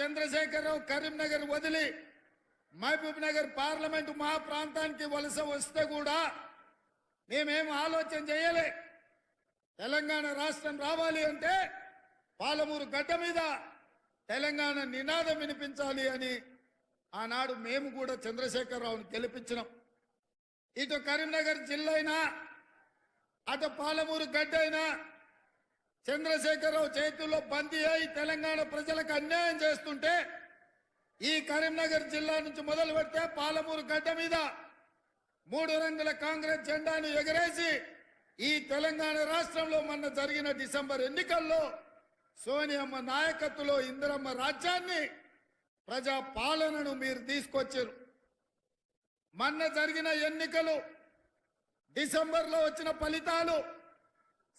చంద్రశేఖరరావు కరీంనగర్ వదిలి మహబూబ్ నగర్ పార్లమెంటు మా ప్రాంతానికి వలస వస్తే కూడా మేమేం ఆలోచన చేయలే. తెలంగాణ రాష్ట్రం రావాలి అంటే పాలమూరు గడ్డ మీద తెలంగాణ నినాదం వినిపించాలి అని ఆనాడు మేము కూడా చంద్రశేఖరరావుని గెలిపించినాం. ఇటు కరీంనగర్ జిల్లా అయినా అటు పాలమూరు గడ్డ అయినా చంద్రశేఖరరావు చేతుల్లో బందీ అయి తెలంగాణ ప్రజలకు అన్యాయం చేస్తుంటే ఈ కరీంనగర్ జిల్లా నుంచి మొదలు పెడితే పాలమూరు గడ్డ మీద 3 రంగుల కాంగ్రెస్ జెండాను ఎగరేసి ఈ తెలంగాణ రాష్ట్రంలో మొన్న జరిగిన డిసెంబర్ ఎన్నికల్లో సోనియమ్మ నాయకత్వంలో ఇందిరమ్మ రాజ్యాన్ని ప్రజా పాలనను మీరు తీసుకొచ్చారు. మొన్న జరిగిన ఎన్నికలు డిసెంబర్లో వచ్చిన ఫలితాలు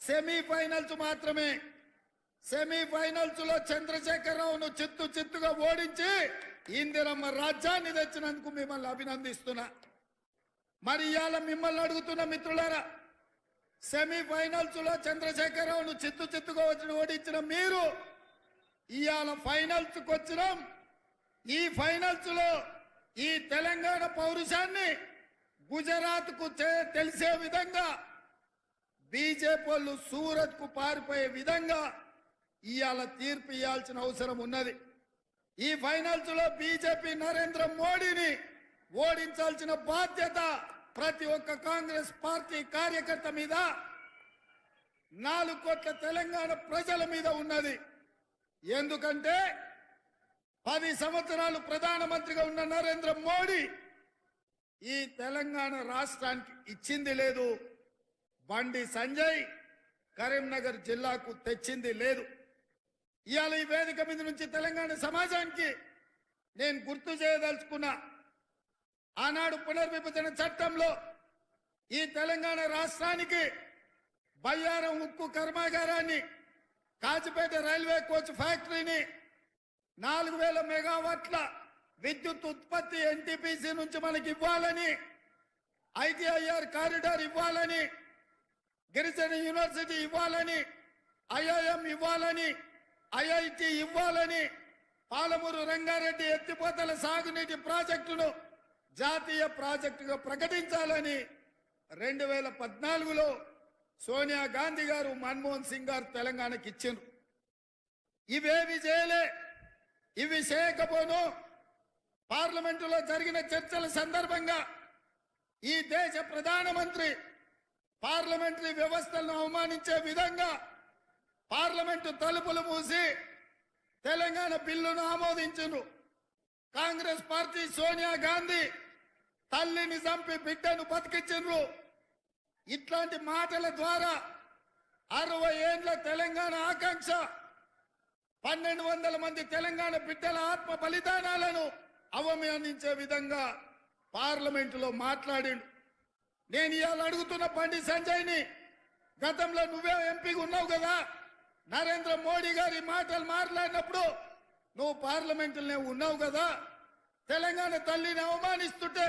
సెమీఫైనల్స్ మాత్రమే. సెమీఫైనల్స్ లో చంద్రశేఖరరావును చిత్తుగా ఓడించి ఇందిరమ్మ రాజ్యాన్ని తెచ్చినందుకు మిమ్మల్ని అభినందిస్తున్నా. మరి ఇవాళ మిమ్మల్ని అడుగుతున్న మిత్రులారా, సెమీఫైనల్స్ లో చంద్రశేఖరరావును చిత్తుగా ఓడించిన మీరు ఇవాళ ఫైనల్స్ కు వచ్చినాం. ఈ ఫైనల్స్ లో ఈ తెలంగాణ పౌరుషాన్ని గుజరాత్ కు తెలిసే విధంగా బీజేపీ వాళ్ళు సూరత్ కు పారిపోయే విధంగా ఇవాళ తీర్పు ఇవ్వాల్సిన అవసరం ఉన్నది. ఈ ఫైనల్స్ లో బీజేపీ నరేంద్ర మోడీని ఓడించాల్సిన బాధ్యత ప్రతి ఒక్క కాంగ్రెస్ పార్టీ కార్యకర్త మీద, 4 కోట్ల తెలంగాణ ప్రజల మీద ఉన్నది. ఎందుకంటే 10 సంవత్సరాలు ప్రధానమంత్రిగా ఉన్న నరేంద్ర మోడీ ఈ తెలంగాణ రాష్ట్రానికి ఇచ్చింది లేదు. బండి సంజయ్ కరీంనగర్ జిల్లాకు తెచ్చింది లేదు. ఇవాళ ఈ వేదిక మీద నుంచి తెలంగాణ సమాజానికి నేను గుర్తు చేయదలుచుకున్నా, ఆనాడు పునర్విభజన చట్టంలో ఈ తెలంగాణ రాష్ట్రానికి బయ్యారం ఉక్కు కర్మాగారాన్ని, కాచిపేట రైల్వే కోచ్ ఫ్యాక్టరీని, 4000 మెగావాట్ల విద్యుత్ ఉత్పత్తి ఎన్టీపీసీ నుంచి మనకి ఇవ్వాలని, ఐటీఐఆర్ కారిడార్ ఇవ్వాలని, గిరిజన యూనివర్సిటీ ఇవ్వాలని, ఐఐఎం ఇవ్వాలని, ఐఐటి ఇవ్వాలని, పాలమూరు రంగారెడ్డి ఎత్తిపోతల సాగునీటి ప్రాజెక్టును జాతీయ ప్రాజెక్టుగా ప్రకటించాలని 2014లో సోనియా గాంధీ గారు, మన్మోహన్ సింగ్ గారు తెలంగాణకి ఇచ్చారు. ఇవేవి చేయలే. ఇవి చేయకపోను పార్లమెంటులో జరిగిన చర్చల సందర్భంగా ఈ దేశ ప్రధానమంత్రి పార్లమెంటరీ వ్యవస్థలను అవమానించే విధంగా పార్లమెంటు తలుపులు మూసి తెలంగాణ బిల్లును ఆమోదించును. కాంగ్రెస్ పార్టీ సోనియా గాంధీ తల్లిని చంపి బిడ్డను బతికించు. ఇట్లాంటి మాటల ద్వారా 60 ఏళ్ల తెలంగాణ ఆకాంక్ష, 1200 మంది తెలంగాణ బిడ్డల ఆత్మ బలిదానాలను అవమానించే విధంగా పార్లమెంటులో మాట్లాడిండు. నేను ఇవాళ అడుగుతున్న బండి సంజయ్ని, గతంలో నువ్వే ఎంపీగా ఉన్నావు కదా, నరేంద్ర మోడీ గారి మాటలు మాట్లాడినప్పుడు నువ్వు పార్లమెంటులోనే ఉన్నావు కదా, తెలంగాణ తల్లిని అవమానిస్తుంటే,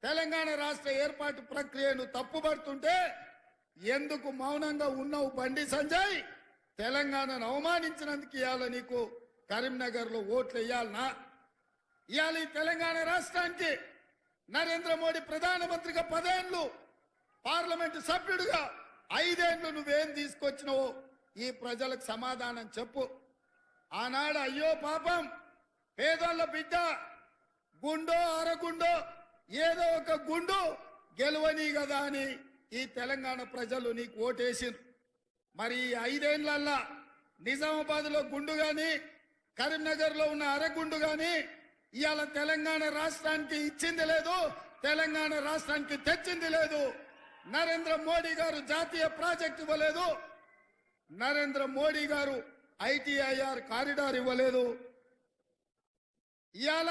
తెలంగాణ రాష్ట్ర ఏర్పాటు ప్రక్రియను తప్పుపడుతుంటే ఎందుకు మౌనంగా ఉన్నావు బండి సంజయ్? తెలంగాణను అవమానించినందుకు ఇవాళ నీకు కరీంనగర్లో ఓట్లు వేయాలనా? ఇవాళ ఈ తెలంగాణ రాష్ట్రానికి నరేంద్ర మోడీ ప్రధానమంత్రిగా 10 ఏళ్లు, పార్లమెంటు సభ్యుడిగా 5 ఏళ్లు నువ్వేం తీసుకొచ్చినావో ఈ ప్రజలకు సమాధానం చెప్పు. ఆనాడు అయ్యో పాపం పేదోళ్ళ బిడ్డ గుండో అరగుండో ఏదో ఒక గుండు గెలవని కదా అని ఈ తెలంగాణ ప్రజలు నీకు ఓటేసిండ్రు. మరి 5 ఏళ్లల్లా నిజామాబాద్ లో గుండు గాని, కరీంనగర్ లో ఉన్న అరగుండు గాని ఇవాళ తెలంగాణ రాష్ట్రానికి ఇచ్చింది లేదు, తెలంగాణ రాష్ట్రానికి తెచ్చింది లేదు. నరేంద్ర మోడీ గారు జాతీయ ప్రాజెక్ట్ ఇవ్వలేదు, నరేంద్ర మోడీ గారు ఐటీఐఆర్ కారిడార్ ఇవ్వలేదు. ఇవాళ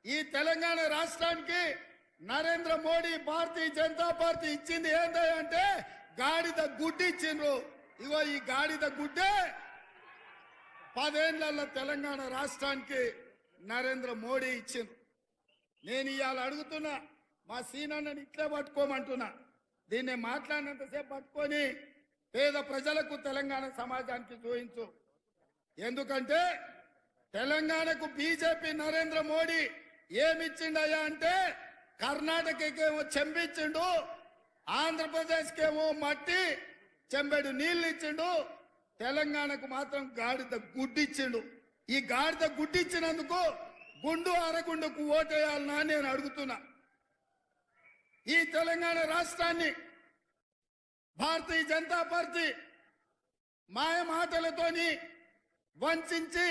ఈ తెలంగాణ రాష్ట్రానికి నరేంద్ర మోడీ భారతీయ జనతా పార్టీ ఇచ్చింది ఏంటంటే గాడిద గుడ్డు ఇచ్చిండ్రు. ఇగో ఈ గాడిద గుడ్డే 10 ఏళ్ల తెలంగాణ రాష్ట్రానికి నరేంద్ర మోడీ ఇచ్చిండ్రు. నేను ఇవాళ అడుగుతున్నా, మా సీనన్నని ఇట్లే పట్టుకోమంటున్నా, దీన్ని మాట్లాడినంతసేపు పట్టుకొని పేద ప్రజలకు తెలంగాణ సమాజానికి చూపించు. ఎందుకంటే తెలంగాణకు బీజేపీ నరేంద్ర మోడీ ఏమిచ్చిండయ్యా అంటే కర్ణాటకకేమో చెంబిచ్చిండు, ఆంధ్రప్రదేశ్కేమో మట్టి చెంబెడు నీళ్లు ఇచ్చిండు, తెలంగాణకు మాత్రం గాడిద గుడ్డిచ్చిండు. ఈ గాడిద గుడ్డిచ్చినందుకు గుండు అరగుండుకు ఓటేయాలనా నేను అడుగుతున్నా. ఈ తెలంగాణ రాష్ట్రాన్ని భారతీయ జనతా పార్టీ మాయ మాటలతోని వంచి